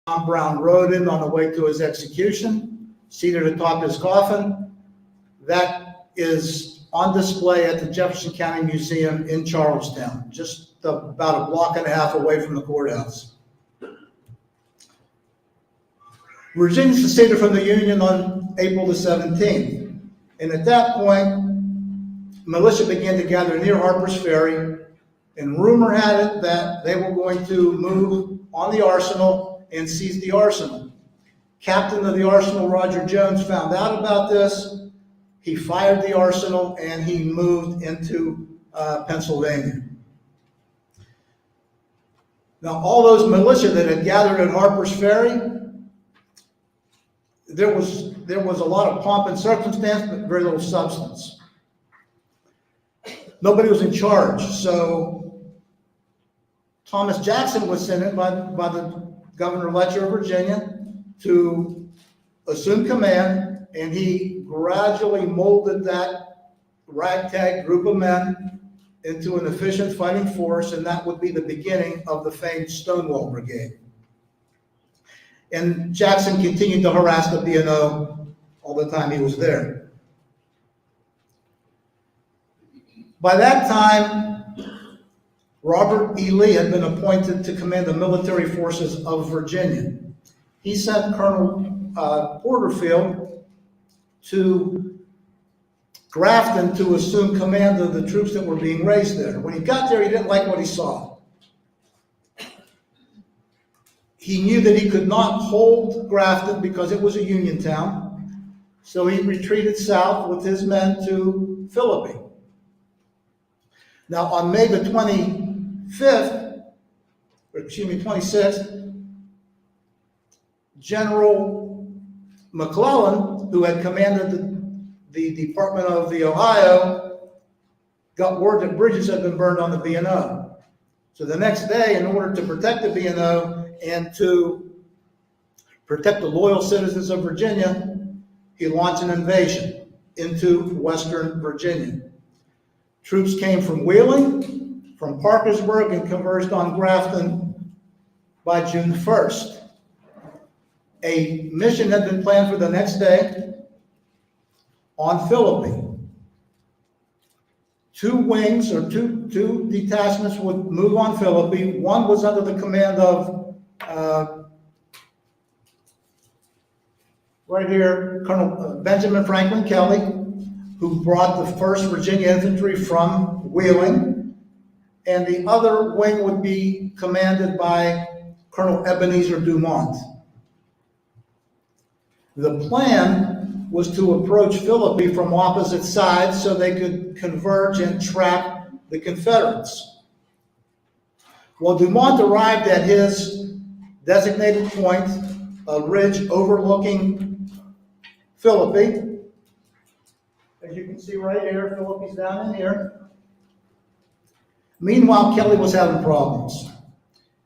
Tom Brown rode in on the way to his execution, seated atop his coffin. That is on display at the Jefferson County Museum in Charlestown, just about a block and a half away from the courthouse. Virginia seceded from the Union on April the 17th, and at that point, militia began to gather near Harper's Ferry, and rumor had it that they were going to move on the arsenal and seize the arsenal. Captain of the arsenal, Roger Jones, found out about this. He fired the arsenal and he moved into Pennsylvania. Now, all those militia that had gathered at Harper's Ferry, there was a lot of pomp and circumstance, but very little substance. Nobody was in charge, so Thomas Jackson was sent in by the Governor Letcher of Virginia to assume command, and he gradually molded that ragtag group of men into an efficient fighting force, and that would be the beginning of the famed Stonewall Brigade. And Jackson continued to harass the B&O all the time he was there. By that time, Robert E. Lee had been appointed to command the military forces of Virginia. He sent Colonel Porterfield to Grafton to assume command of the troops that were being raised there. When he got there, he didn't like what he saw. He knew that he could not hold Grafton because it was a Union town, so he retreated south with his men to Philippi. Now, on May the 26th, General McClellan, who had commanded the Department of the Ohio, got word that bridges had been burned on the B&O. So the next day, in order to protect the B&O and to protect the loyal citizens of Virginia, he launched an invasion into western Virginia. Troops came from Wheeling, from Parkersburg, and converged on Grafton by June 1st. A mission had been planned for the next day on Philippi. Two wings or two detachments would move on Philippi. One was under the command of right here, Colonel Benjamin Franklin Kelly, who brought the 1st Virginia Infantry from Wheeling, and the other wing would be commanded by Colonel Ebenezer Dumont. The plan was to approach Philippi from opposite sides so they could converge and trap the Confederates. Well, Dumont arrived at his designated point, a ridge overlooking Philippi. As you can see right here, Philippi's down in here. Meanwhile, Kelly was having problems.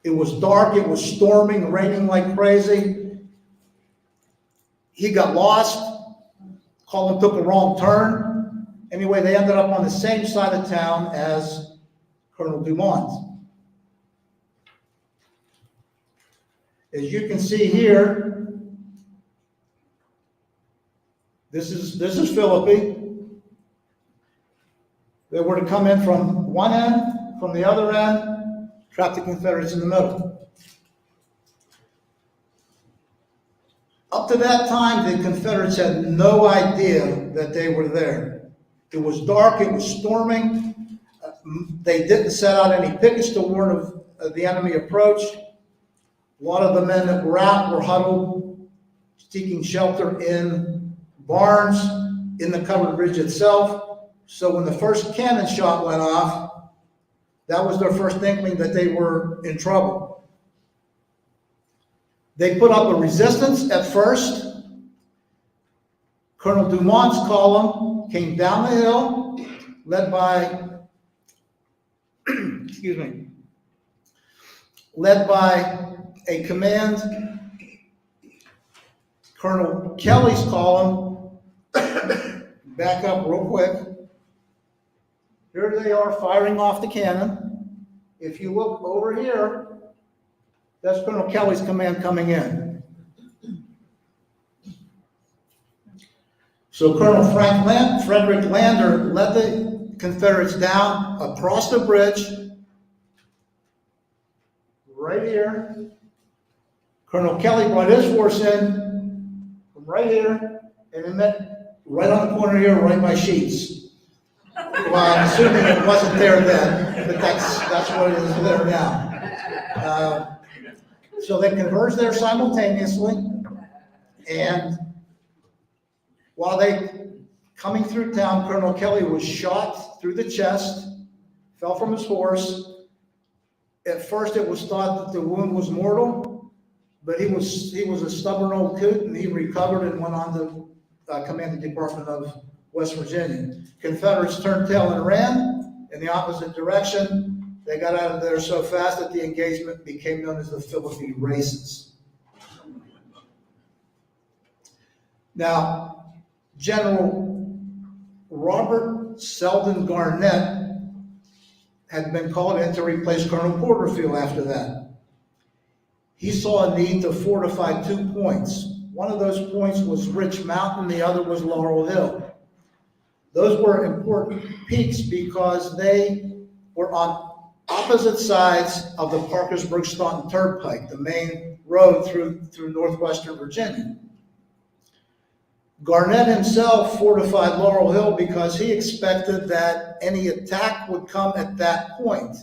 It was dark, it was storming, raining like crazy. He got lost. Colin took a wrong turn. Anyway, they ended up on the same side of town as Colonel Dumont. As you can see here, this is Philippi. They were to come in from one end, from the other end, trap the Confederates in the middle. Up to that time, the Confederates had no idea that they were there. It was dark, it was storming. They didn't set out any pickets to warn of the enemy approach. A lot of the men that were out were huddled, seeking shelter in barns, in the covered ridge itself. So when the first cannon shot went off, that was their first inkling that they were in trouble. They put up a resistance at first. Colonel Dumont's column came down the hill, led by, led by a command. Colonel Kelly's column, back up real quick. Here they are firing off the cannon. If you look over here, That's Colonel Kelly's command coming in. So Colonel Frederick Lander led the Confederates down across the bridge, right here. Colonel Kelly brought his force in from right here, and it met right on the corner here, right by Sheets. Well, I'm assuming it wasn't there then, but that's what it is there now. So they converged there simultaneously, and while they coming through town, Colonel Kelly was shot through the chest, fell from his horse. At first, it was thought that the wound was mortal, but he was a stubborn old coot, and he recovered and went on to command the Department of West Virginia. Confederates turned tail and ran in the opposite direction. They got out of there so fast that the engagement became known as the Philippine Races. Now, General Robert Selden Garnett had been called in to replace Colonel Porterfield after that. He saw a need to fortify 2 points. One of those points was Rich Mountain, the other was Laurel Hill. Those were important peaks because they were on opposite sides of the Parkersburg-Staunton Turnpike, the main road through northwestern Virginia. Garnett himself fortified Laurel Hill because he expected that any attack would come at that point,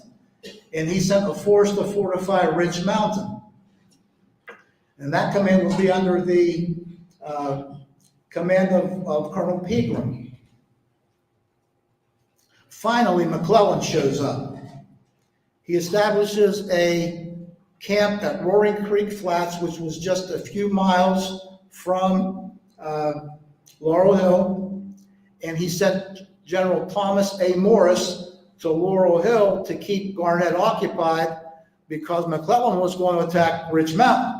and he sent a force to fortify Ridge Mountain. And that command would be under the command of Colonel Pegram. Finally, McClellan shows up. He establishes a camp at Roaring Creek Flats, which was just a few miles from Laurel Hill, and he sent General Thomas A. Morris to Laurel Hill to keep Garnett occupied because McClellan was going to attack Ridge Mountain.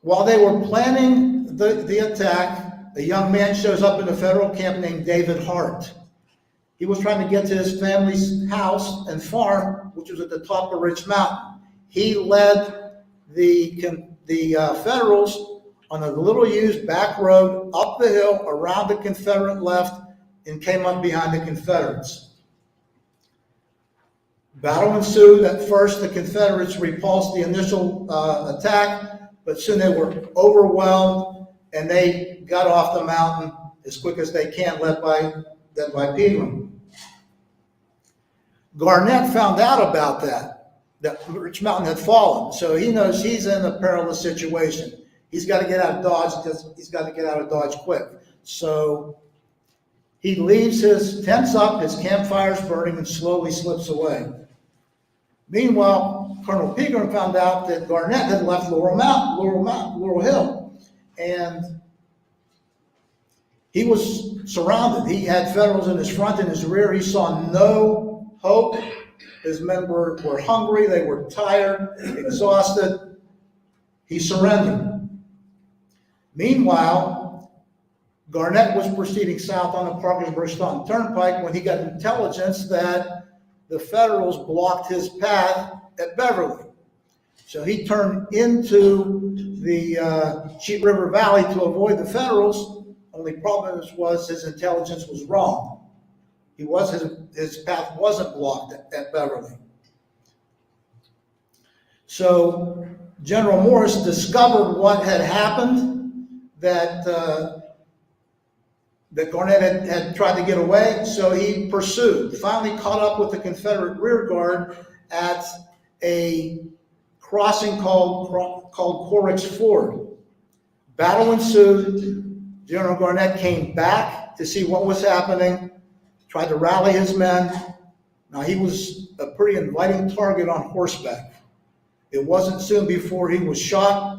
While they were planning the attack, a young man shows up in the federal camp named David Hart. He was trying to get to his family's house and farm, which was at the top of Ridge Mountain. He led the Federals on a little used back road up the hill around the Confederate left and came up behind the Confederates. Battle ensued. At first, the Confederates repulsed the initial attack, but soon they were overwhelmed and they got off the mountain as quick as they can, led by Pegram. Garnett found out about that Ridge Mountain had fallen, so he knows he's in a perilous situation. He's got to get out of Dodge because he's got to get out of Dodge quick. So he leaves his tents up, his campfire's burning, and slowly slips away. Meanwhile, Colonel Pegram found out that Garnett had left Laurel Hill, and he was surrounded. He had Federals in his front and his rear. He saw no hope. His men were hungry. They were tired, exhausted. He surrendered. Meanwhile, Garnett was proceeding south on the Parkersburg-Staunton Turnpike when he got intelligence that the Federals blocked his path at Beverly. So he turned into the Cheat River Valley to avoid the Federals. Only problem was his intelligence was wrong. His path wasn't blocked at Beverly. So General Morris discovered what had happened, that Garnett had tried to get away, so he pursued. Finally caught up with the Confederate rear guard at a crossing called Corrick's Ford. Battle ensued. General Garnett came back to see what was happening, tried to rally his men. Now, he was a pretty inviting target on horseback. It wasn't soon before he was shot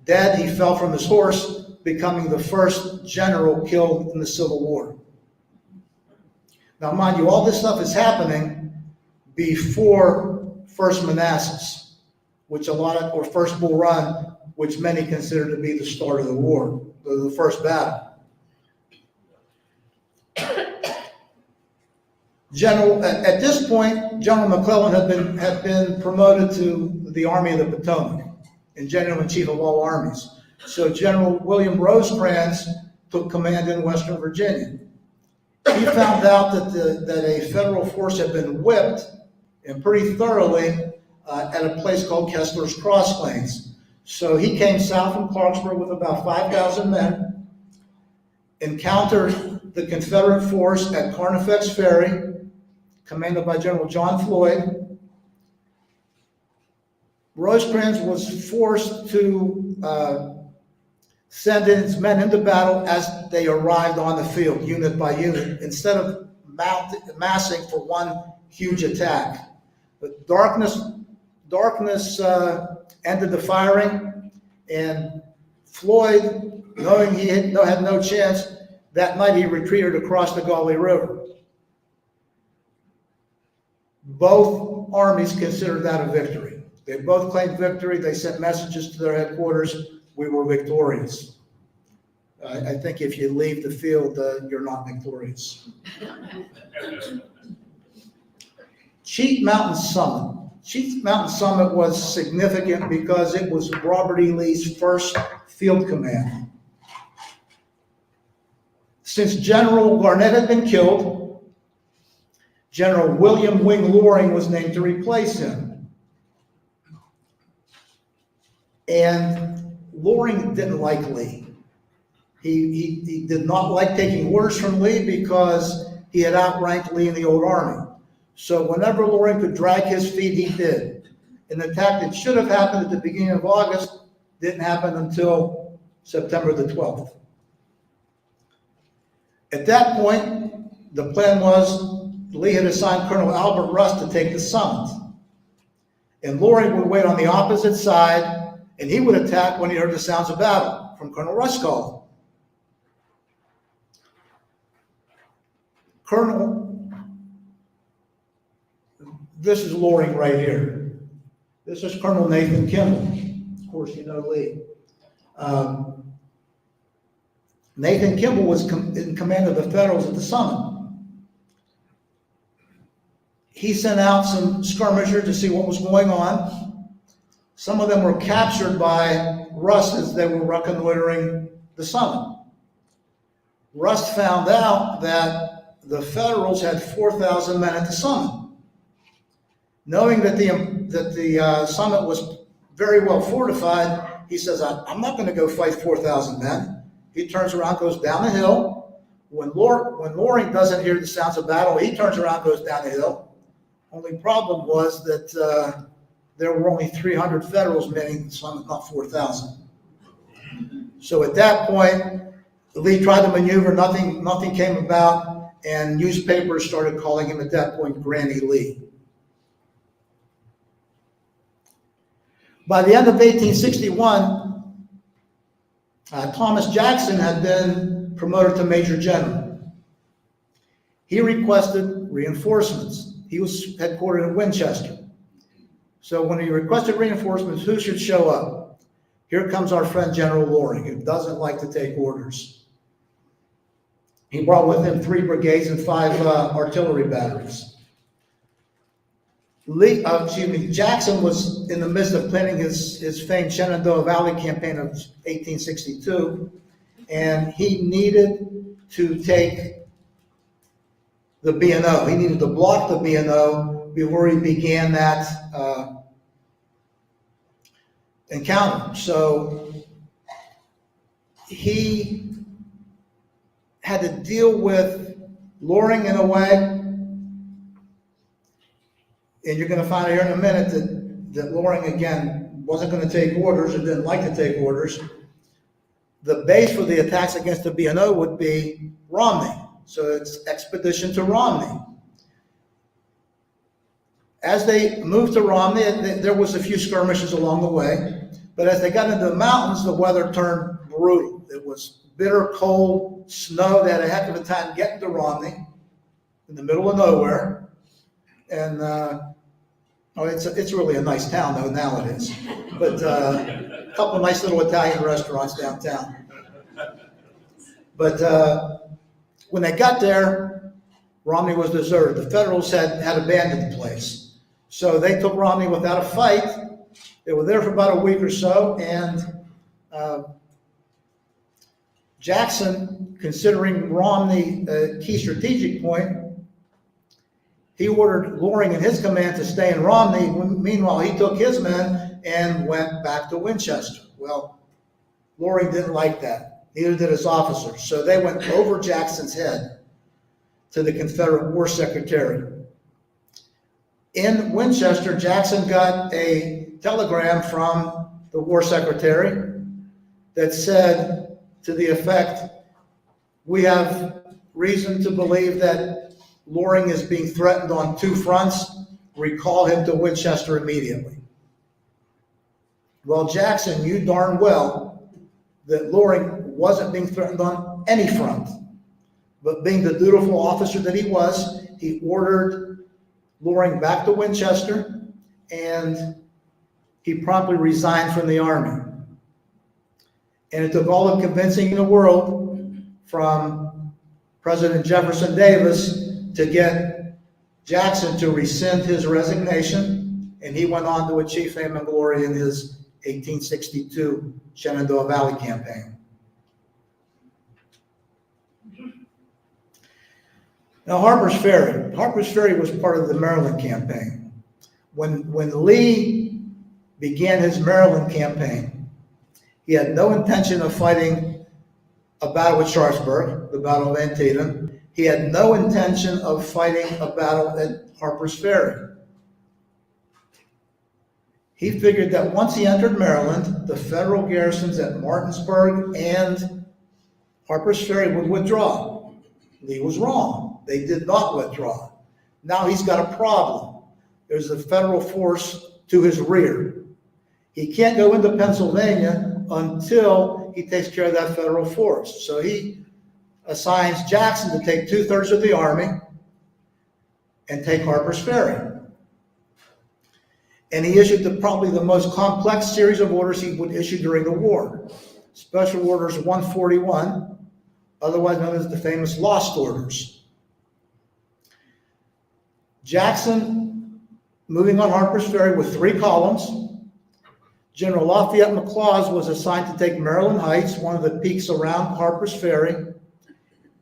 dead. He fell from his horse, becoming the first general killed in the Civil War. Now, mind you, all this stuff is happening before First Manassas, or First Bull Run, which many consider to be the start of the war, the first battle. At this point, General McClellan had been promoted to the Army of the Potomac and General-in-Chief of all armies. So General William Rosecrans took command in Western Virginia. He found out that a federal force had been whipped, and pretty thoroughly, at a place called Kessler's Cross Lanes. So he came south from Clarksburg with about 5,000 men, encountered the Confederate force at Carnifex Ferry, commanded by General John Floyd. Rosecrans was forced to send his men into battle as they arrived on the field, unit by unit, instead of massing for one huge attack. But darkness ended the firing, and Floyd, knowing he had no chance, that night he retreated across the Gauley River. Both armies considered that a victory. They both claimed victory. They sent messages to their headquarters, we were victorious. I think if you leave the field, you're not victorious. Cheat Mountain Summit. Cheat Mountain Summit was significant because it was Robert E. Lee's first field command. Since General Garnett had been killed, General William Wing Loring was named to replace him. And Loring didn't like Lee. He did not like taking orders from Lee because he had outranked Lee in the old army. So whenever Loring could drag his feet, he did. An attack that should have happened at the beginning of August didn't happen until September the 12th. At that point, the plan was Lee had assigned Colonel Albert Russ to take the summit. And Loring would wait on the opposite side, and he would attack when he heard the sounds of battle from Colonel Russ calling. This is Loring right here. This is Colonel Nathan Kimball. Of course, you know Lee. Nathan Kimball was in command of the Federals at the summit. He sent out some skirmishers to see what was going on. Some of them were captured by Russ as they were reconnoitering the summit. Russ found out that the Federals had 4,000 men at the summit. Knowing that the summit was very well fortified, he says, I'm not going to go fight 4,000 men. He turns around, goes down the hill. When Loring doesn't hear the sounds of battle, he turns around, goes down the hill. Only problem was that there were only 300 Federals manning the summit, not 4,000. So at that point, Lee tried to maneuver, nothing came about, and newspapers started calling him at that point Granny Lee. By the end of 1861, Thomas Jackson had been promoted to Major General. He requested reinforcements. He was headquartered in Winchester. So when he requested reinforcements, who should show up? Here comes our friend General Loring, who doesn't like to take orders. He brought with him 3 brigades and 5 artillery batteries. Jackson was in the midst of planning his famed Shenandoah Valley campaign of 1862, and he needed to take the B&O. He needed to block the B&O before he began that encounter. So he had to deal with Loring in a way. And you're going to find out here in a minute that Loring, again, wasn't going to take orders or didn't like to take orders. The base for the attacks against the B&O would be Romney. So it's expedition to Romney. As they moved to Romney, there was a few skirmishes along the way. But as they got into the mountains, the weather turned brutal. It was bitter cold, snow. They had a heck of a time getting to Romney in the middle of nowhere. And it's really a nice town, though, now it is. But a couple of nice little Italian restaurants downtown. But when they got there, Romney was deserted. The Federals had abandoned the place. So they took Romney without a fight. They were there for about a week or so, and Jackson, considering Romney a key strategic point, he ordered Loring and his command to stay in Romney. Meanwhile, he took his men and went back to Winchester. Well, Loring didn't like that. Neither did his officers. So they went over Jackson's head to the Confederate War Secretary. In Winchester, Jackson got a telegram from the War Secretary that said to the effect, "We have reason to believe that Loring is being threatened on 2 fronts. Recall him to Winchester immediately." Well, Jackson knew darn well that Loring wasn't being threatened on any front. But being the dutiful officer that he was, he ordered Loring back to Winchester, and he promptly resigned from the Army. And it took all the convincing in the world from President Jefferson Davis to get Jackson to rescind his resignation, and he went on to achieve fame and glory in his 1862 Shenandoah Valley campaign. Now, Harper's Ferry was part of the Maryland campaign. When Lee began his Maryland campaign, he had no intention of fighting a battle at Sharpsburg, the Battle of Antietam. He had no intention of fighting a battle at Harper's Ferry. He figured that once he entered Maryland, the federal garrisons at Martinsburg and Harper's Ferry would withdraw. Lee was wrong. They did not withdraw. Now he's got a problem. There's a federal force to his rear. He can't go into Pennsylvania until he takes care of that federal force. So he assigns Jackson to take 2/3 of the army and take Harper's Ferry. And he issued probably the most complex series of orders he would issue during the war. Special Orders 141, otherwise known as the famous Lost Orders. Jackson, moving on Harper's Ferry with 3 columns. General Lafayette McLaws was assigned to take Maryland Heights, one of the peaks around Harper's Ferry.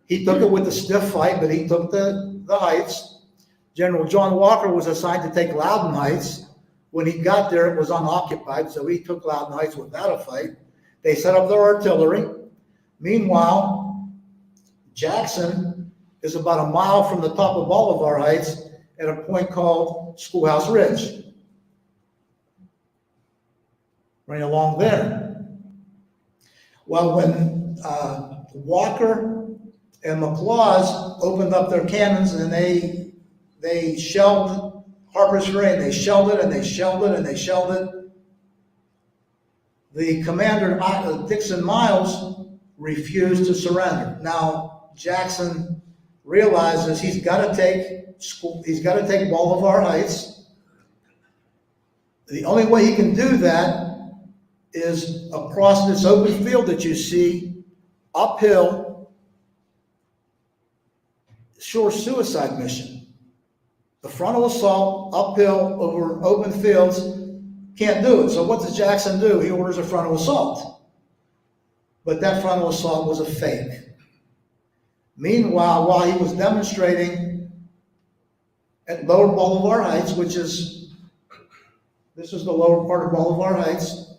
He took it with a stiff fight, but he took the heights. General John Walker was assigned to take Loudon Heights. When he got there, it was unoccupied, so he took Loudon Heights without a fight. They set up their artillery. Meanwhile, Jackson is about a mile from the top of Bolivar Heights at a point called Schoolhouse Ridge. Running along there. Well, when Walker and McLaws opened up their cannons and they shelled Harper's Ferry, and they shelled it, and they shelled it, and they shelled it, the commander, Dixon Miles, refused to surrender. Now, Jackson realizes he's got to take Bolivar Heights. The only way he can do that is across this open field that you see, uphill, sure suicide mission. The frontal assault, uphill, over open fields, can't do it. So what does Jackson do? He orders a frontal assault. But that frontal assault was a fake. Meanwhile, while he was demonstrating at Lower Bolivar Heights, this is the lower part of Bolivar Heights,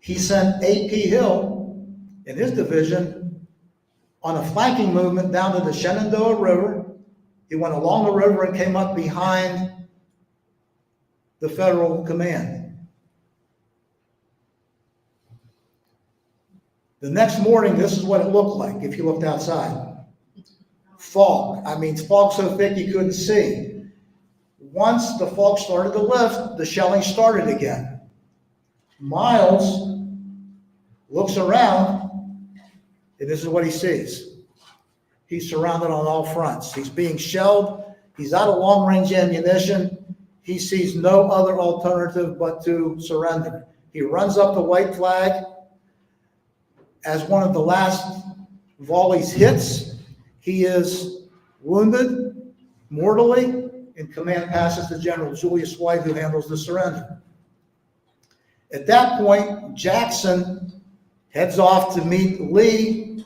he sent A.P. Hill and his division on a flanking movement down to the Shenandoah River. He went along the river and came up behind the federal command. The next morning, this is what it looked like if you looked outside. Fog. I mean, fog so thick you couldn't see. Once the fog started to lift, the shelling started again. Miles looks around, and this is what he sees. He's surrounded on all fronts. He's being shelled. He's out of long-range ammunition. He sees no other alternative but to surrender. He runs up the white flag. As one of the last volleys hits, he is wounded mortally, and command passes to General Julius White, who handles the surrender. At that point, Jackson heads off to meet Lee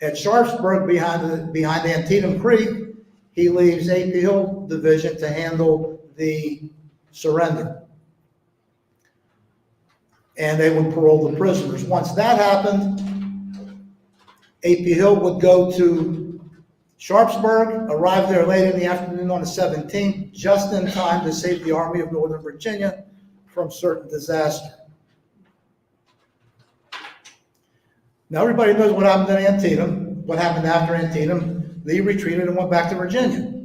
at Sharpsburg behind Antietam Creek. He leaves A.P. Hill Division to handle the surrender. And they would parole the prisoners. Once that happened, A.P. Hill would go to Sharpsburg, arrive there late in the afternoon on the 17th, just in time to save the Army of Northern Virginia from certain disaster. Now everybody knows what happened in Antietam, what happened after Antietam. Lee retreated and went back to Virginia.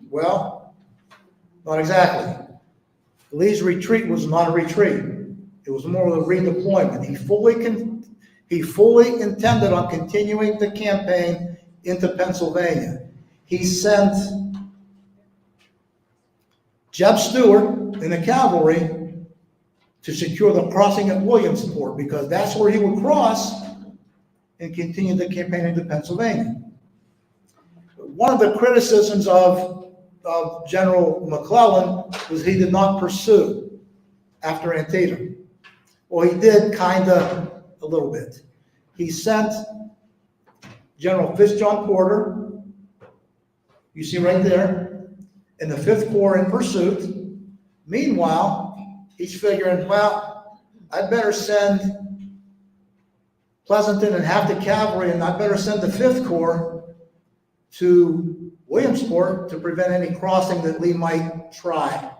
Well, not exactly. Lee's retreat was not a retreat. It was more of a redeployment. He fully intended on continuing the campaign into Pennsylvania. He sent Jeb Stuart in the cavalry to secure the crossing at Williamsport, because that's where he would cross and continue the campaign into Pennsylvania. One of the criticisms of General McClellan was he did not pursue after Antietam. Well, he did kind of a little bit. He sent General Fitzjohn Porter, you see right there, in the 5th Corps in pursuit. Meanwhile, he's figuring, well, I better send Pleasanton and half the cavalry, and I better send the 5th Corps to Williamsport to prevent any crossing that Lee might try.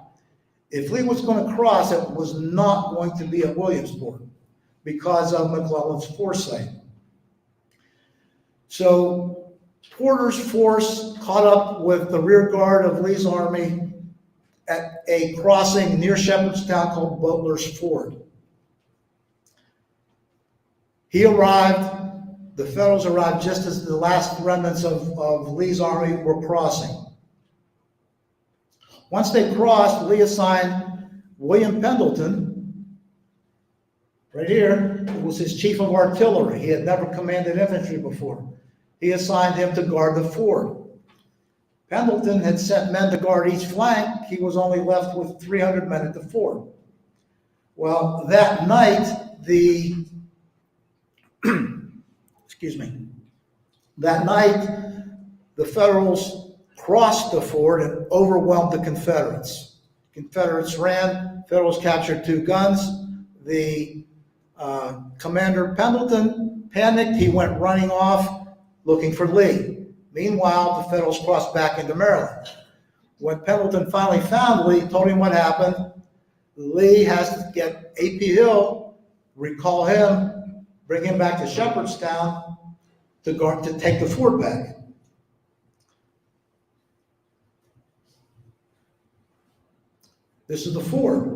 If Lee was going to cross, it was not going to be at Williamsport because of McClellan's foresight. So Porter's force caught up with the rear guard of Lee's army at a crossing near Shepherdstown called Butler's Ford. He arrived, the Federals arrived just as the last remnants of Lee's army were crossing. Once they crossed, Lee assigned William Pendleton, right here, who was his chief of artillery. He had never commanded infantry before. He assigned him to guard the ford. Pendleton had sent men to guard each flank. He was only left with 300 men at the ford. Well, that night, that night, the Federals crossed the ford and overwhelmed the Confederates. Confederates ran, Federals captured 2 guns. The commander Pendleton panicked. He went running off looking for Lee. Meanwhile, the Federals crossed back into Maryland. When Pendleton finally found Lee, told him what happened, Lee has to get A.P. Hill, recall him, bring him back to Shepherdstown to take the fort back. This is the fort.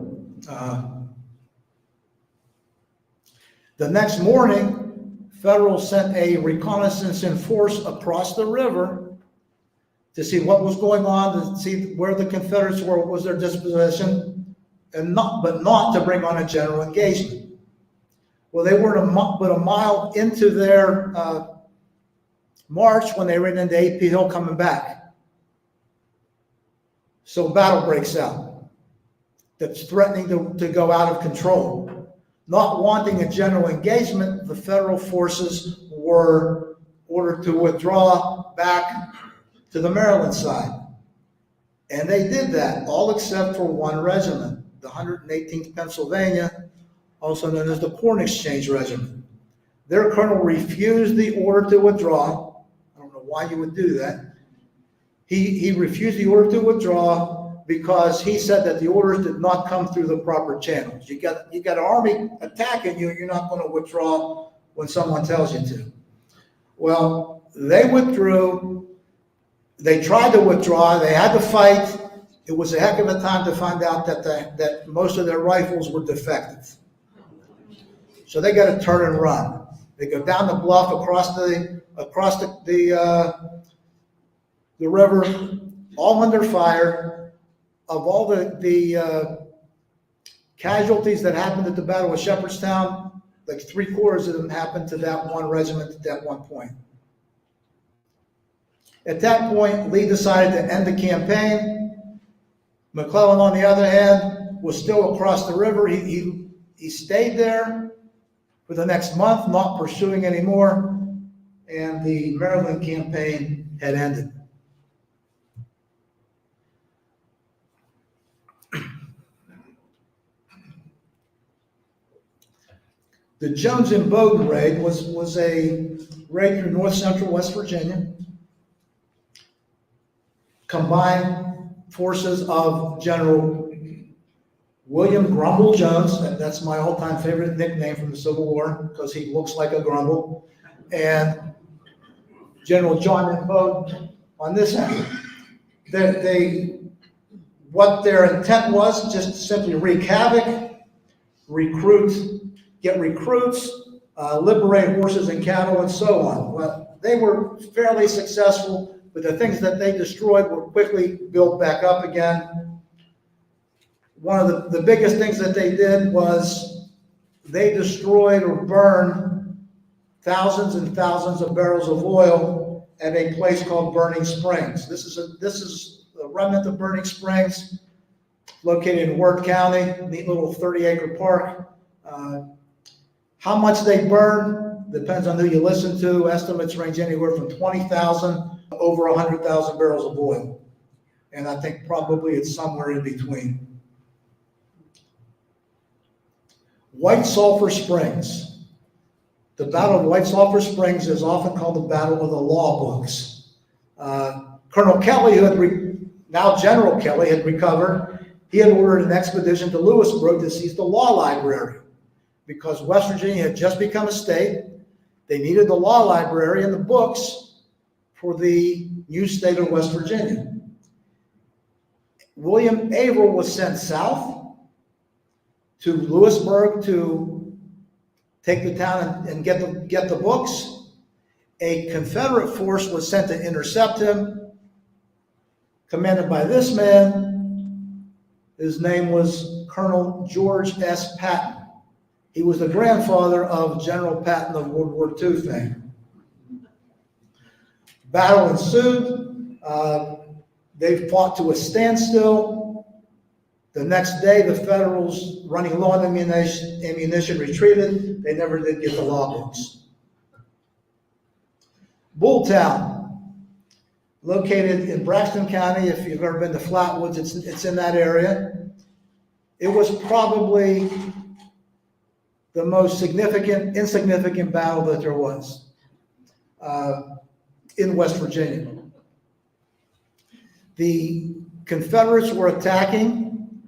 The next morning, Federals sent a reconnaissance in force across the river to see what was going on, to see where the Confederates were, what was their disposition, but not to bring on a general engagement. Well, they were but a mile into their march when they ran into A.P. Hill coming back. So battle breaks out that's threatening to go out of control. Not wanting a general engagement, the Federal forces were ordered to withdraw back to the Maryland side. And they did that, all except for 1 regiment, the 118th Pennsylvania, also known as the Corn Exchange Regiment. Their colonel refused the order to withdraw. I don't know why you would do that. He refused the order to withdraw because he said that the orders did not come through the proper channels. You got an army attacking you, and you're not going to withdraw when someone tells you to. Well, they withdrew. They tried to withdraw. They had to fight. It was a heck of a time to find out that most of their rifles were defective. So they got to turn and run. They go down the bluff across the river, all under fire. Of all the casualties that happened at the Battle of Shepherdstown, like 3/4 of them happened to that 1 regiment at that one point. At that point, Lee decided to end the campaign. McClellan, on the other hand, was still across the river. He stayed there for the next month, not pursuing anymore, and the Maryland campaign had ended. The Jones and Bowdoin raid was a raid through north central West Virginia. Combined forces of General William Grumble Jones, and that's my all-time favorite nickname from the Civil War because he looks like a grumble, and General John M. Bowdoin on this end. What their intent was just to simply wreak havoc, get recruits, liberate horses and cattle, and so on. Well, they were fairly successful, but the things that they destroyed were quickly built back up again. One of the biggest things that they did was they destroyed or burned thousands and thousands of barrels of oil at a place called Burning Springs. This is a remnant of Burning Springs, located in Wirt County, neat little 30-acre park. How much they burn depends on who you listen to. Estimates range anywhere from 20,000 to over 100,000 barrels of oil. And I think probably it's somewhere in between. White Sulphur Springs. The Battle of White Sulphur Springs is often called the Battle of the Law Books. Colonel Kelly, now General Kelly, had recovered. He had ordered an expedition to Louisburg to seize the law library. Because West Virginia had just become a state, they needed the law library and the books for the new state of West Virginia. William Averill was sent south to Louisburg to take the town and get the books. A Confederate force was sent to intercept him, commanded by this man. His name was Colonel George S. Patton. He was the grandfather of General Patton of World War II fame. Battle ensued. They fought to a standstill. The next day, the Federals, running low on ammunition, retreated. They never did get the law books. Bulltown, located in Braxton County. If you've ever been to Flatwoods, it's in that area. It was probably the most insignificant battle that there was in West Virginia. The Confederates were attacking,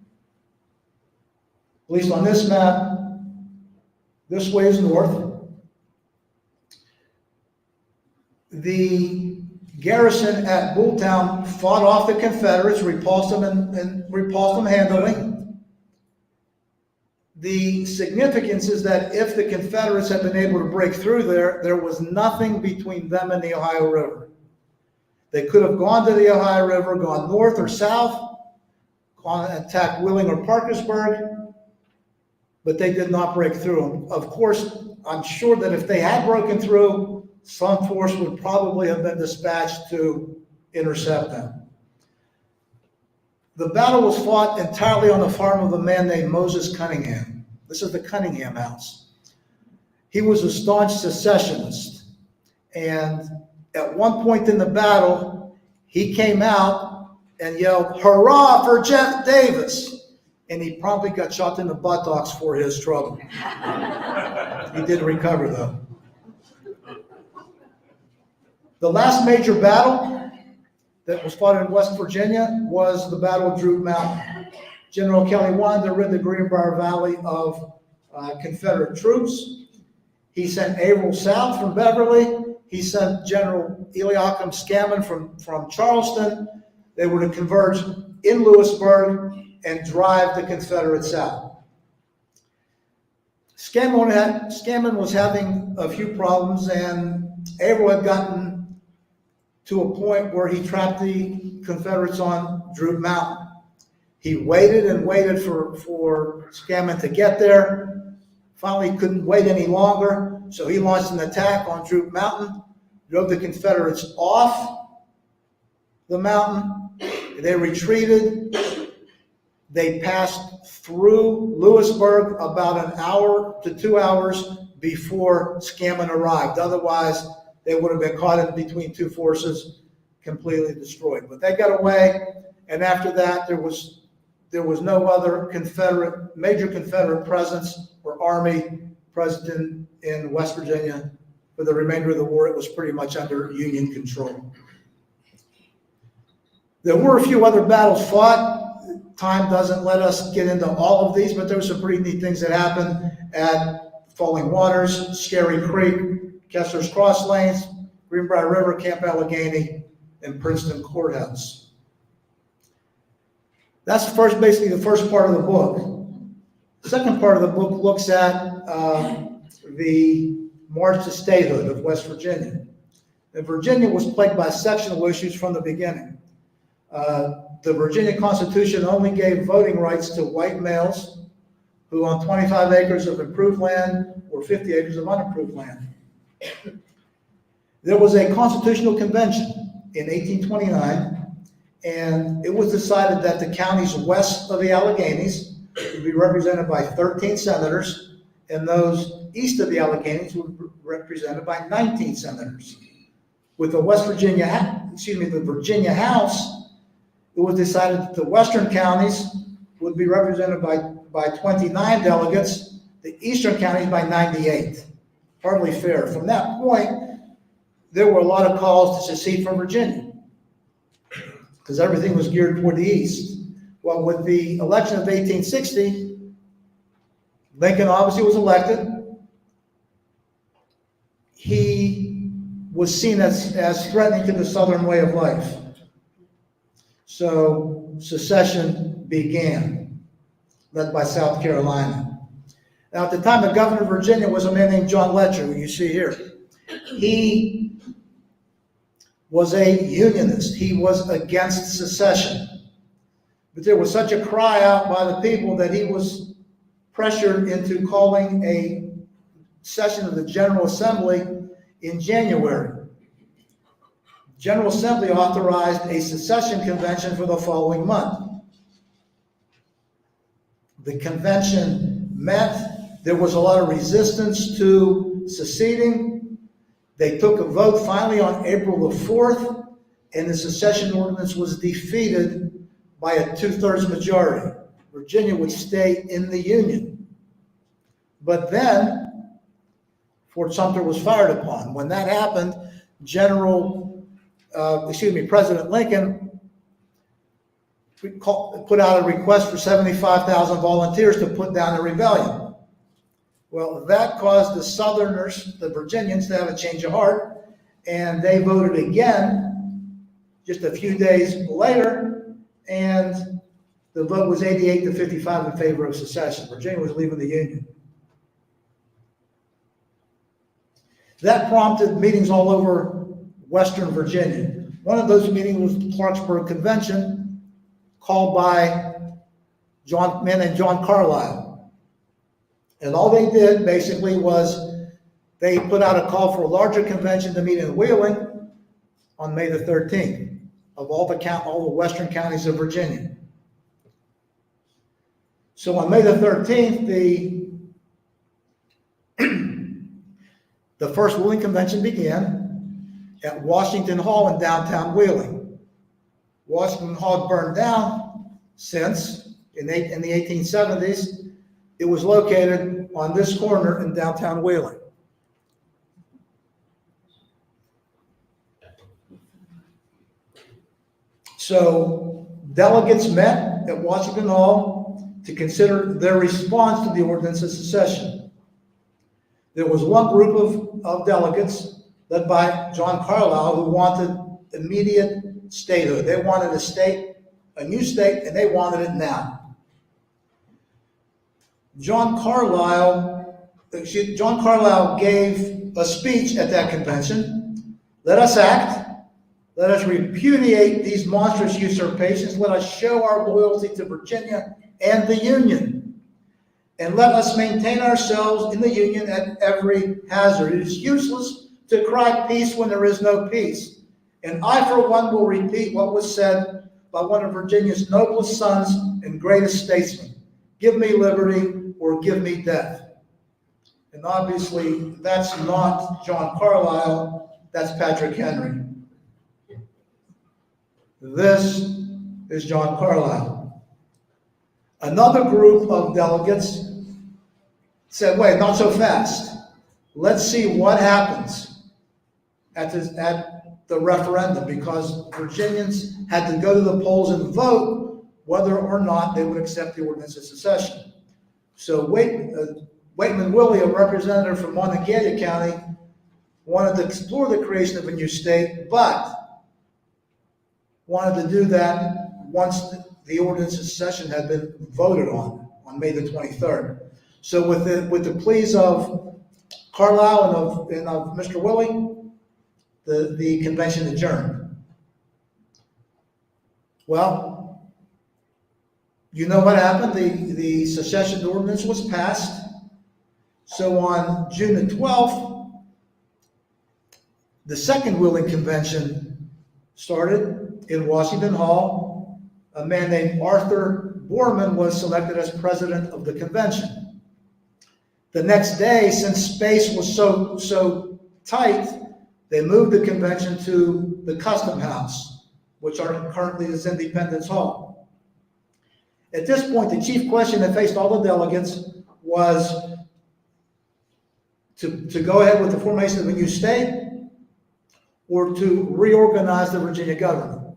at least on this map, this way is north. The garrison at Bulltown fought off the Confederates, repulsed them handily. The significance is that if the Confederates had been able to break through there was nothing between them and the Ohio River. They could have gone to the Ohio River, gone north or south, gone and attacked Wheeling or Parkersburg, but they did not break through. Of course, I'm sure that if they had broken through, some force would probably have been dispatched to intercept them. The battle was fought entirely on the farm of a man named Moses Cunningham. This is the Cunningham house. He was a staunch secessionist. And at one point in the battle, he came out and yelled, "Hurrah for Jeff Davis!" And he promptly got shot in the buttocks for his trouble. He did recover, though. The last major battle that was fought in West Virginia was the Battle of Droop Mountain. General Kelly wanted to rid the Greenbrier Valley of Confederate troops. He sent Averill south from Beverly. He sent General Eliakim Scammon from Charleston. They were to converge in Louisburg and drive the Confederates out. Scammon was having a few problems, and Averill had gotten to a point where he trapped the Confederates on Droop Mountain. He waited and waited for Scammon to get there. Finally, he couldn't wait any longer, so he launched an attack on Droop Mountain, drove the Confederates off, the mountain. They retreated. They passed through Lewisburg about an hour to 2 hours before Scammon arrived. Otherwise, they would have been caught in between two forces, completely destroyed. But they got away, and after that, there was no other major Confederate presence or army present in West Virginia for the remainder of the war. It was pretty much under Union control. There were a few other battles fought. Time doesn't let us get into all of these, but there were some pretty neat things that happened at Falling Waters, Scary Creek, Kessler's Cross Lanes, Greenbrier River, Camp Allegheny, and Princeton Courthouse. That's basically the first part of the book. The second part of the book looks at the march to statehood of West Virginia. And Virginia was plagued by sectional issues from the beginning. The Virginia Constitution only gave voting rights to white males who owned 25 acres of improved land or 50 acres of unimproved land. There was a constitutional convention in 1829, and it was decided that the counties west of the Alleghenies would be represented by 13 senators, and those east of the Alleghenies would be represented by 19 senators. With the the Virginia House, it was decided that the western counties would be represented by 29 delegates, the eastern counties by 98. Hardly fair. From that point, there were a lot of calls to secede from Virginia because everything was geared toward the east. Well, with the election of 1860, Lincoln obviously was elected. He was seen as threatening to the Southern way of life. So secession began, led by South Carolina. Now, at the time, the governor of Virginia was a man named John Letcher, who you see here. He was a Unionist. He was against secession. But there was such a cry out by the people that he was pressured into calling a session of the General Assembly in January. General Assembly authorized a secession convention for the following month. The convention met. There was a lot of resistance to seceding. They took a vote finally on April the 4th, and the secession ordinance was defeated by a 2/3 majority. Virginia would stay in the Union. But then Fort Sumter was fired upon. When that happened, President Lincoln put out a request for 75,000 volunteers to put down the rebellion. Well, that caused the Southerners, the Virginians, to have a change of heart, and they voted again just a few days later, and the vote was 88 to 55 in favor of secession. Virginia was leaving the Union. That prompted meetings all over Western Virginia. One of those meetings was the Clarksburg Convention, called by a man named John Carlisle. And all they did basically was they put out a call for a larger convention to meet in Wheeling on May the 13th of all the western counties of Virginia. So on May the 13th, the first Wheeling Convention began at Washington Hall in downtown Wheeling. Washington Hall burned down since, in the 1870s, it was located on this corner in downtown Wheeling. So delegates met at Washington Hall to consider their response to the ordinance of secession. There was one group of delegates led by John Carlisle who wanted immediate statehood. They wanted a new state, and they wanted it now. John Carlisle gave a speech at that convention. Let us act. Let us repudiate these monstrous usurpations. Let us show our loyalty to Virginia and the Union. And let us maintain ourselves in the Union at every hazard. It is useless to cry peace when there is no peace. And I, for one, will repeat what was said by one of Virginia's noblest sons and greatest statesmen. Give me liberty or give me death. And obviously, that's not John Carlyle, that's Patrick Henry. This is John Carlyle. Another group of delegates said, wait, not so fast. Let's see what happens at the referendum, because Virginians had to go to the polls and vote whether or not they would accept the ordinance of secession. So Waitman Willie, a representative from Monongalia County, wanted to explore the creation of a new state, but wanted to do that once the ordinance of secession had been voted on May the 23rd. So with the pleas of Carlyle and of Mr. Willie, the convention adjourned. Well, you know what happened. The secession ordinance was passed. So on June the 12th, the second Wheeling Convention started in Washington Hall. A man named Arthur Borman was selected as president of the convention. The next day, since space was so tight, they moved the convention to the Custom House, which currently is Independence Hall. At this point, the chief question that faced all the delegates was to go ahead with the formation of a new state or to reorganize the Virginia government.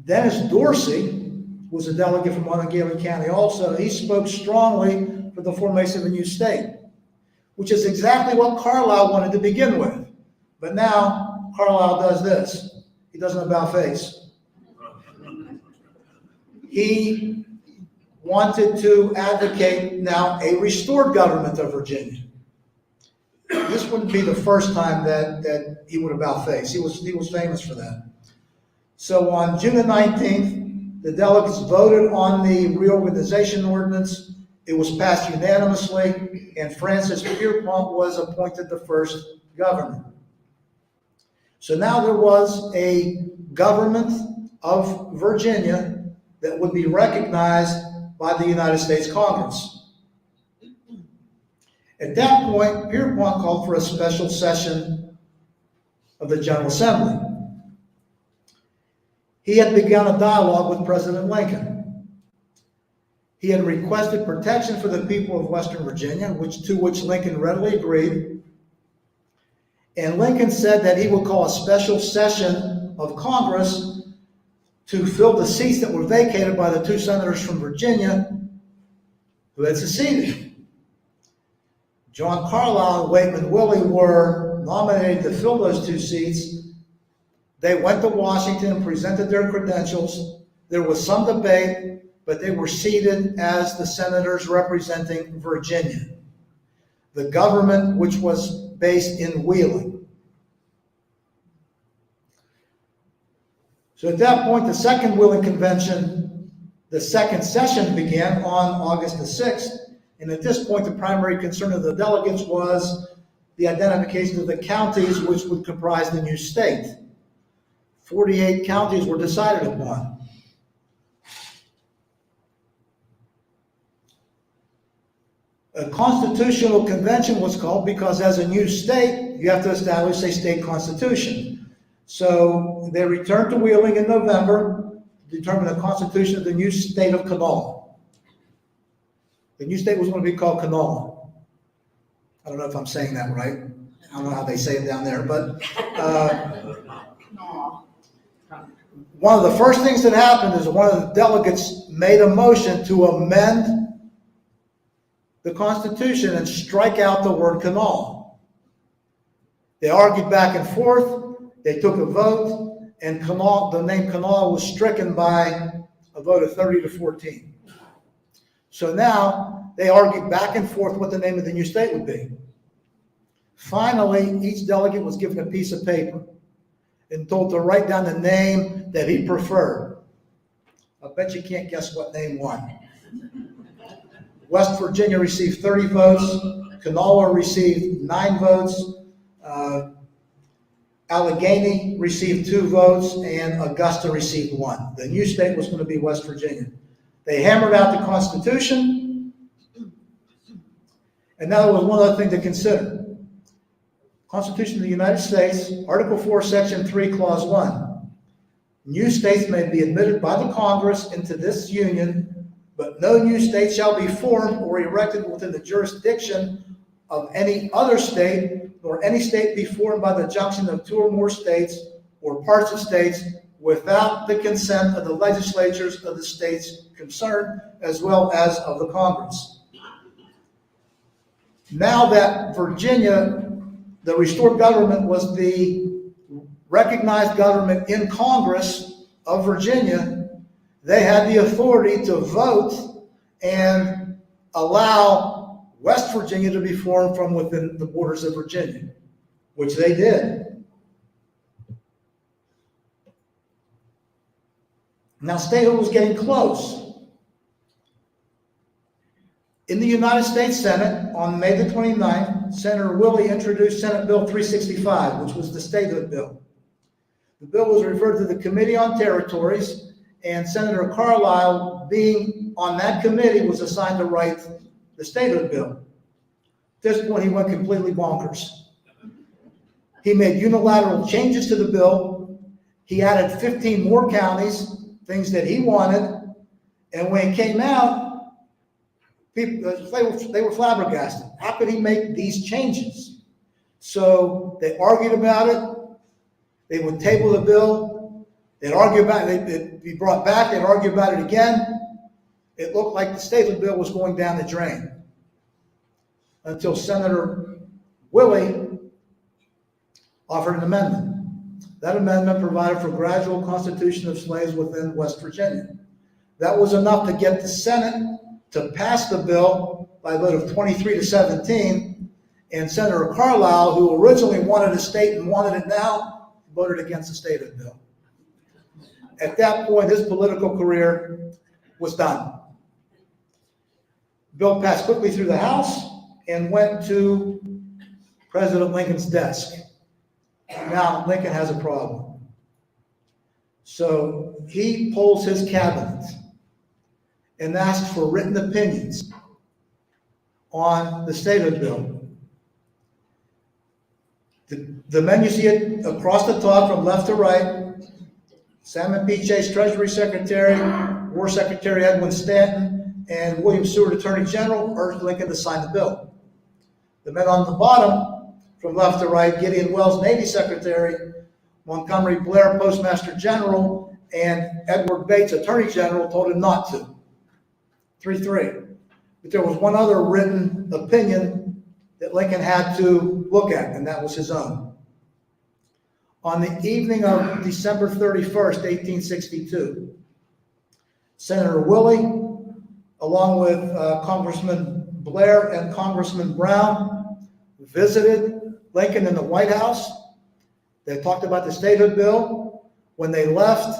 Dennis Dorsey was a delegate from Monongalia County also. He spoke strongly for the formation of a new state, which is exactly what Carlyle wanted to begin with. But now Carlyle does this. He doesn't about face. He wanted to advocate now a restored government of Virginia. This wouldn't be the first time that he would about face. He was famous for that. So on June the 19th, the delegates voted on the reorganization ordinance. It was passed unanimously, and Francis Pierpont was appointed the first governor. So now there was a government of Virginia that would be recognized by the United States Congress. At that point, Pierpont called for a special session of the General Assembly. He had begun a dialogue with President Lincoln. He had requested protection for the people of Western Virginia, to which Lincoln readily agreed. And Lincoln said that he would call a special session of Congress to fill the seats that were vacated by the two senators from Virginia who had seceded. John Carlyle and Waitman Willie were nominated to fill those two seats. They went to Washington and presented their credentials. There was some debate, but they were seated as the senators representing Virginia, the government which was based in Wheeling. So at that point, the second Wheeling Convention, the second session began on August the 6th. And at this point, the primary concern of the delegates was the identification of the counties which would comprise the new state. 48 counties were decided upon. A constitutional convention was called because as a new state, you have to establish a state constitution. So they returned to Wheeling in November to determine the constitution of the new state of Kanawha. The new state was going to be called Kanawha. I don't know if I'm saying that right. I don't know how they say it down there, but one of the first things that happened is one of the delegates made a motion to amend the Constitution and strike out the word Kanawha. They argued back and forth. They took a vote, and the name Kanawha was stricken by a vote of 30 to 14. So now they argued back and forth what the name of the new state would be. Finally, each delegate was given a piece of paper and told to write down the name that he preferred. I bet you can't guess what name won. West Virginia received 30 votes, Kanawha received 9 votes. Allegheny received 2 votes, and Augusta received 1. The new state was going to be West Virginia. They hammered out the Constitution, and now there was one other thing to consider. Constitution of the United States, Article 4, Section 3, Clause 1. New states may be admitted by the Congress into this union, but no new state shall be formed or erected within the jurisdiction of any other state, nor any state be formed by the junction of 2 or more states or parts of states without the consent of the legislatures of the states concerned, as well as of the Congress. Now that Virginia, the restored government, was the recognized government in Congress of Virginia, they had the authority to vote and allow West Virginia to be formed from within the borders of Virginia, which they did. Now, statehood was getting close. In the United States Senate, on May the 29th, Senator Willie introduced Senate Bill 365, which was the statehood bill. The bill was referred to the Committee on Territories, and Senator Carlisle, being on that committee, was assigned to write the statehood bill. At this point, he went completely bonkers. He made unilateral changes to the bill. He added 15 more counties, things that he wanted, and when it came out, people, they were flabbergasted. How could he make these changes? So they argued about it. They would table the bill. They'd argue about it. It'd be brought back. They'd argue about it again. It looked like the statehood bill was going down the drain until Senator Willie offered an amendment. That amendment provided for gradual constitution of slaves within West Virginia. That was enough to get the Senate to pass the bill by a vote of 23-17, and Senator Carlisle, who originally wanted a state and wanted it now, voted against the statehood bill. At that point, his political career was done. The bill passed quickly through the House and went to President Lincoln's desk. Now, Lincoln has a problem. So he polls his cabinet and asks for written opinions on the statehood bill. The men, you see it across the top from left to right. Salmon P. Chase, Treasury Secretary, War Secretary Edwin Stanton, and William Seward, Attorney General, urged Lincoln to sign the bill. The men on the bottom, from left to right, Gideon Welles, Navy Secretary, Montgomery Blair, Postmaster General, and Edward Bates, Attorney General, told him not to. 3-3. But there was one other written opinion that Lincoln had to look at, and that was his own. On the evening of December 31st, 1862, Senator Willie, along with Congressman Blair and Congressman Brown, visited Lincoln in the White House. They talked about the statehood bill. When they left,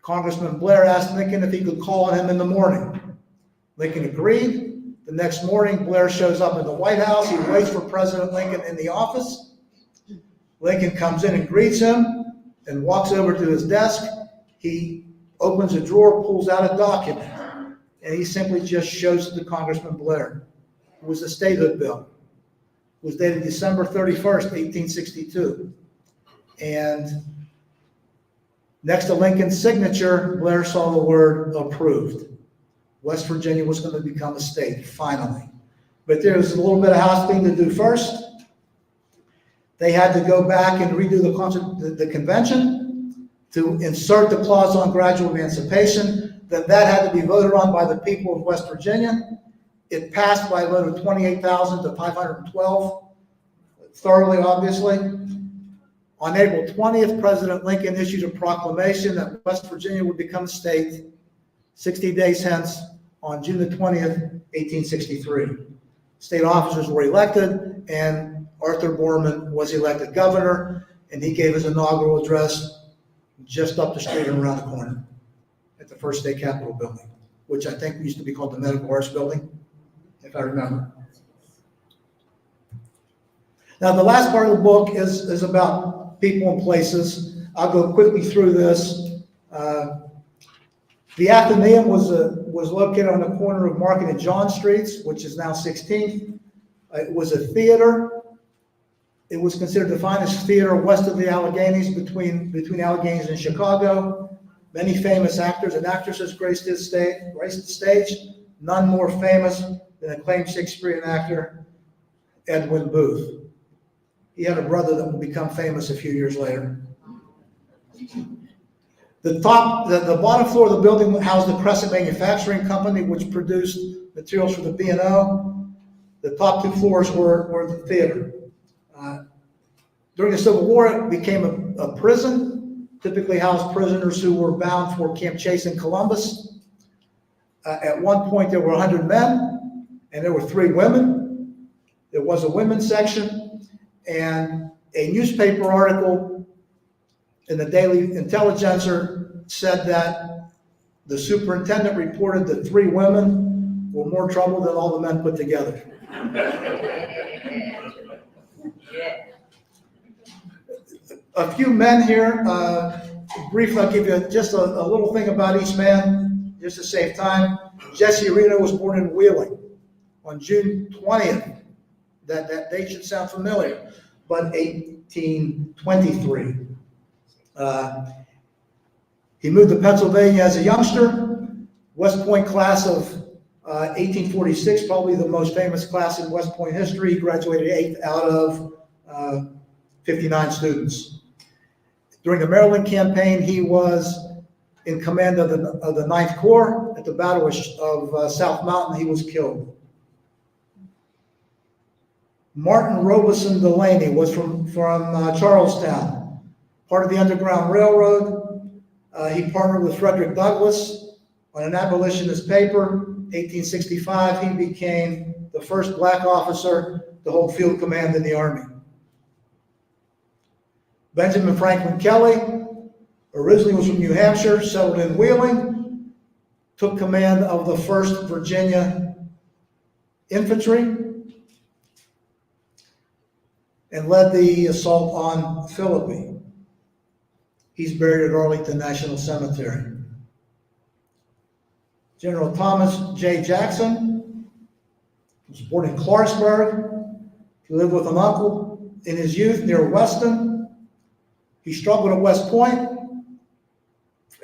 Congressman Blair asked Lincoln if he could call on him in the morning. Lincoln agreed. The next morning, Blair shows up in the White House. He waits for President Lincoln in the office. Lincoln comes in and greets him and walks over to his desk. He opens a drawer, pulls out a document, and he simply just shows it to Congressman Blair. It was the statehood bill. It was dated December 31st, 1862. And next to Lincoln's signature, Blair saw the word approved. West Virginia was going to become a state, finally. But there was a little bit of housekeeping to do first. They had to go back and redo the convention to insert the clause on gradual emancipation. Then that had to be voted on by the people of West Virginia. It passed by a vote of 28,000 to 512, thoroughly, obviously. On April 20th, President Lincoln issued a proclamation that West Virginia would become a state 60 days hence on June the 20th, 1863. State officers were elected, and Arthur Borman was elected governor, and he gave his inaugural address just up the street and around the corner at the first state capitol building, which I think used to be called the Medical Arts Building, if I remember. Now, the last part of the book is about people and places. I'll go quickly through this. The Athenaeum was located on the corner of Market and John Streets, which is now 16th. It was a theater. It was considered the finest theater west of the Alleghenies, between Alleghenies and Chicago. Many famous actors and actresses graced the stage. None more famous than acclaimed Shakespearean actor Edwin Booth. He had a brother that would become famous a few years later. The bottom floor of the building housed the Crescent Manufacturing Company, which produced materials for the B&O. The top two floors were the theater. During the Civil War, it became a prison, typically housed prisoners who were bound for Camp Chase in Columbus. At one point, there were 100 men, and there were 3 women. There was a women's section, and a newspaper article in the Daily Intelligencer said that the superintendent reported that 3 women were more trouble than all the men put together. A few men here. Briefly, I'll give you just a little thing about each man, just to save time. Jesse Reno was born in Wheeling on June 20th. That date should sound familiar, but 1823. He moved to Pennsylvania as a youngster. West Point class of 1846, probably the most famous class in West Point history. He graduated 8th out of 59 students. During the Maryland campaign, he was in command of the 9th Corps. At the Battle of South Mountain, he was killed. Martin Robeson Delaney was from Charlestown, part of the Underground Railroad. He partnered with Frederick Douglass on an abolitionist paper. 1865, he became the first black officer to hold field command in the Army. Benjamin Franklin Kelly originally was from New Hampshire, settled in Wheeling, took command of the 1st Virginia Infantry, and led the assault on Philippi. He's buried at Arlington National Cemetery. General Thomas J. Jackson was born in Clarksburg. He lived with an uncle in his youth near Weston. He struggled at West Point.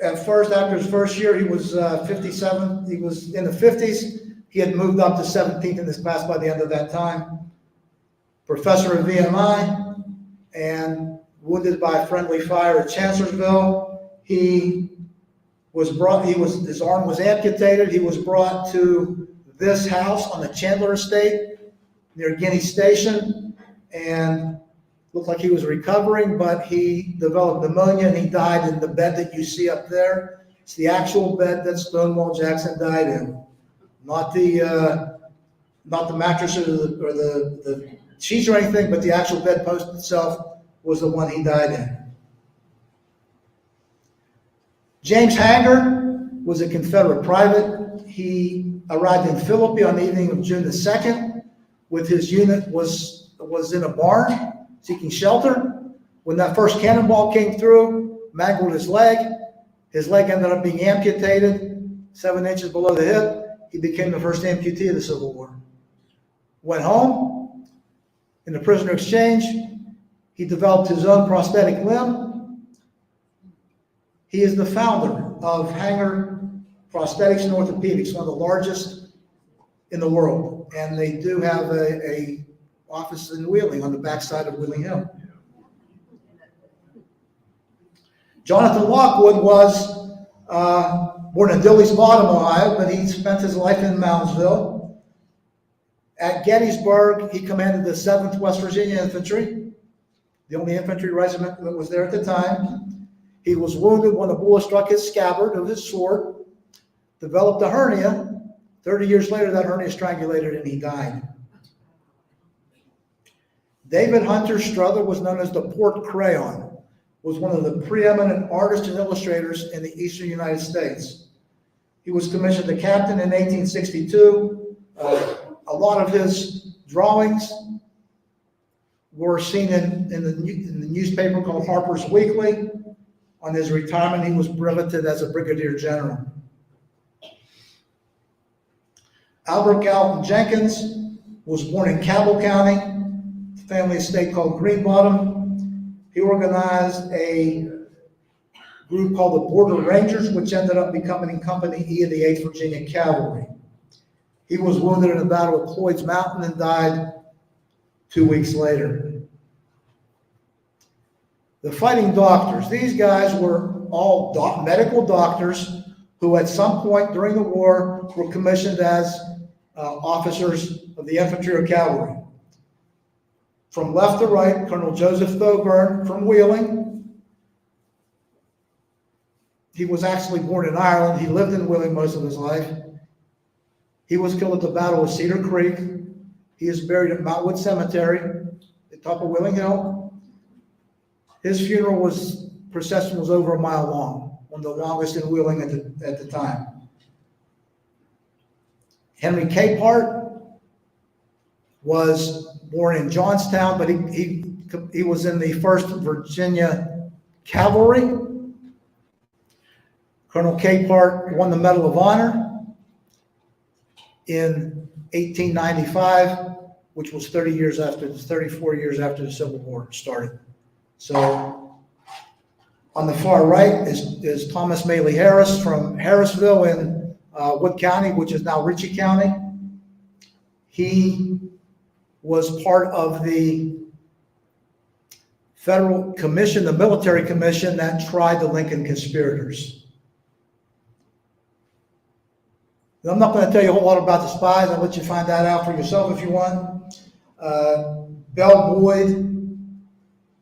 At first, after his first year, he was 57. He was in the 50s. He had moved up to 17th in his class by the end of that time. Professor of VMI, and wounded by friendly fire at Chancellorsville. His arm was amputated. He was brought to this house on the Chandler Estate near Guinea Station, and looked like he was recovering, but he developed pneumonia and he died in the bed that you see up there. It's the actual bed that Stonewall Jackson died in, not the mattresses or the sheets or anything, but the actual bedpost itself was the one he died in. James Hanger was a Confederate private. He arrived in Philippi on the evening of June the 2nd with his unit was in a barn seeking shelter. When that first cannonball came through, mangled his leg. His leg ended up being amputated 7 inches below the hip. He became the first amputee of the Civil War. Went home. In the prisoner exchange, he developed his own prosthetic limb. He is the founder of Hanger Prosthetics and Orthopedics, one of the largest in the world. And they do have a office in Wheeling, on the backside of Wheeling Hill. Jonathan Lockwood was born in Dilly's Bottom, Ohio, but he spent his life in Moundsville. At Gettysburg, he commanded the 7th West Virginia Infantry, the only infantry regiment that was there at the time. He was wounded when a bullet struck his scabbard of his sword, developed a hernia. 30 years later, that hernia strangulated and he died. David Hunter Strother was known as the Port Crayon, was one of the preeminent artists and illustrators in the eastern United States. He was commissioned a captain in 1862. A lot of his drawings were seen in the newspaper called Harper's Weekly. On his retirement, he was breveted as a brigadier general. Albert Galton Jenkins was born in Cabell County, family estate called Greenbottom. He organized a group called the Border Rangers, which ended up becoming Company E of the 8th Virginia Cavalry. He was wounded in the Battle of Cloyd's Mountain and died 2 weeks later. The fighting doctors, these guys were all medical doctors who at some point during the war were commissioned as officers of the infantry or cavalry. From left to right, Colonel Joseph Thoburn from Wheeling. He was actually born in Ireland. He lived in Wheeling most of his life. He was killed at the Battle of Cedar Creek. He is buried at Mountwood Cemetery at the top of Wheeling Hill. His funeral procession was over a mile long, one of the longest in Wheeling at the time. Henry Capehart was born in Johnstown, but he was in the 1st Virginia Cavalry. Colonel Capehart won the Medal of Honor in 1895, which was 34 years after the Civil War started. So on the far right is Thomas Maylie Harris from Harrisville in Wood County, which is now Ritchie County. He was part of the federal commission, the military commission that tried the Lincoln conspirators. I'm not going to tell you a whole lot about the spies. I'll let you find that out for yourself if you want. Bell Boyd,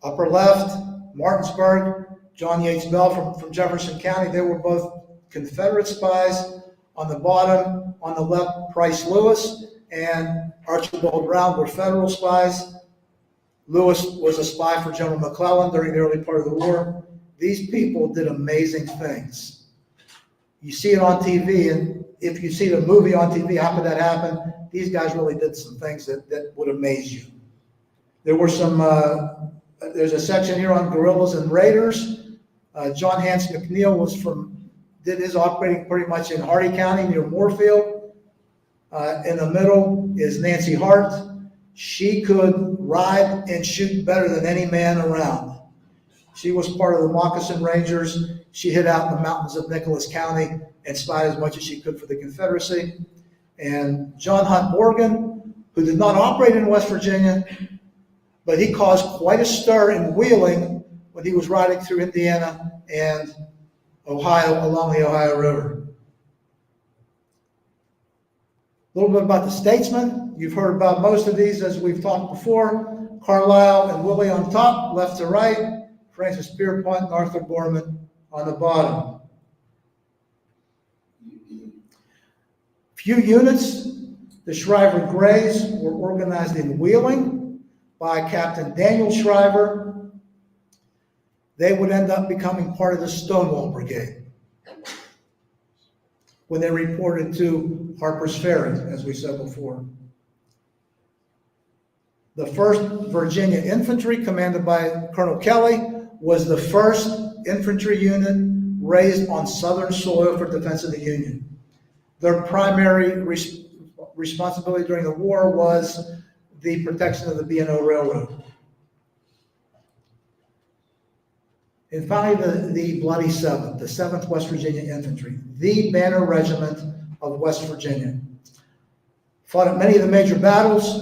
upper left, Martinsburg, John Yates Bell from Jefferson County. They were both Confederate spies. On the bottom, on the left, Price Lewis and Archibald Brown were Federal spies. Lewis was a spy for General McClellan during the early part of the war. These people did amazing things. You see it on TV, and if you see the movie on TV, how could that happen? These guys really did some things that would amaze you. There were some, there's a section here on guerrillas and raiders. John Hance McNeil did his operating pretty much in Hardy County near Moorefield. In the middle is Nancy Hart. She could ride and shoot better than any man around. She was part of the Moccasin Rangers. She hid out in the mountains of Nicholas County and spied as much as she could for the Confederacy. And John Hunt Morgan, who did not operate in West Virginia, but he caused quite a stir in Wheeling when he was riding through Indiana and Ohio along the Ohio River. A little bit about the statesmen. You've heard about most of these as we've talked before. Carlisle and Willie on top, left to right. Francis Pierpont and Arthur Borman on the bottom. Few units. The Shriver Greys were organized in Wheeling by Captain Daniel Shriver. They would end up becoming part of the Stonewall Brigade when they reported to Harper's Ferry, as we said before. The 1st Virginia Infantry, commanded by Colonel Kelly, was the first infantry unit raised on Southern soil for defense of the Union. Their primary responsibility during the war was the protection of the B&O Railroad. And finally, the Bloody Seventh, the 7th West Virginia Infantry, the banner regiment of West Virginia. Fought at many of the major battles,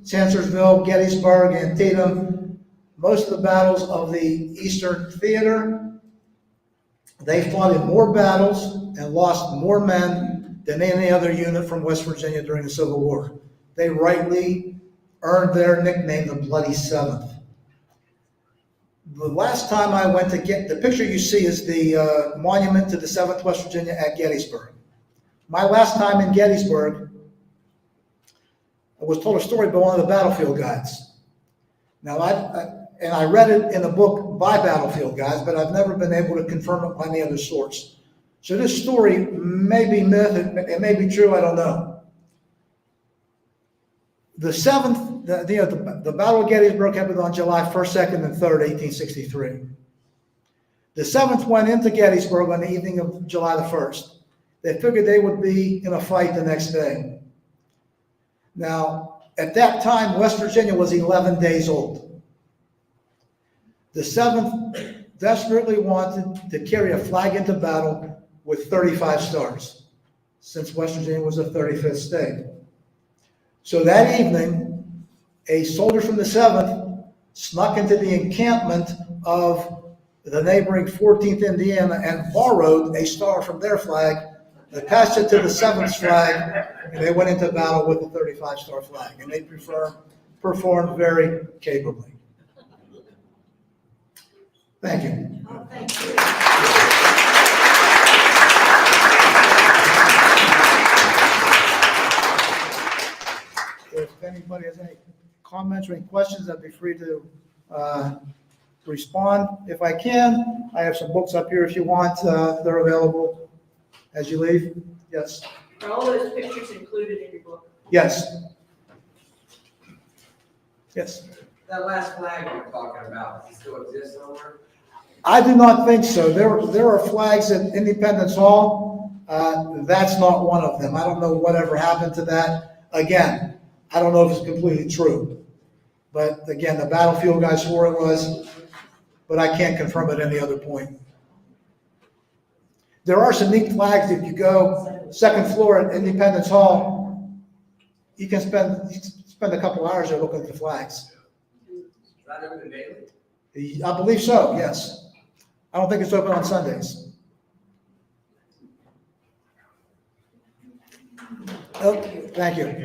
Chancellorsville, Gettysburg, Antietam, most of the battles of the Eastern Theater. They fought in more battles and lost more men than any other unit from West Virginia during the Civil War. They rightly earned their nickname, the Bloody Seventh. The last time I went to the picture you see is the monument to the 7th West Virginia at Gettysburg. My last time in Gettysburg, I was told a story by one of the battlefield guides. Now, I read it in a book by battlefield guides, but I've never been able to confirm it by any other source. So this story may be myth, it may be true, I don't know. The 7th, the Battle of Gettysburg happened on July 1st, 2nd, and 3rd, 1863. The 7th went into Gettysburg on the evening of July the 1st. They figured they would be in a fight the next day. Now, at that time, West Virginia was 11 days old. The 7th desperately wanted to carry a flag into battle with 35 stars, since West Virginia was the 35th state. So that evening, a soldier from the 7th snuck into the encampment of the neighboring 14th Indiana and borrowed a star from their flag, attached it to the 7th flag, and they went into battle with the 35-star flag, and they performed very capably. Thank you. Oh, thank you. If anybody has any comments or any questions, I'd be free to respond. If I can, I have some books up here if you want. They're available as you leave. Yes. Are all those pictures included in your book? Yes. Yes. That last flag you're talking about, does it still exist somewhere? I do not think so. There are flags at Independence Hall. That's not one of them. I don't know whatever happened to that. Again, I don't know if it's completely true. But again, the battlefield guy swore it was, but I can't confirm at any other point. There are some neat flags. If you go second floor at Independence Hall, you can spend a couple hours there looking at the flags. Is that open daily? I believe so, yes. I don't think it's open on Sundays. Oh, thank you.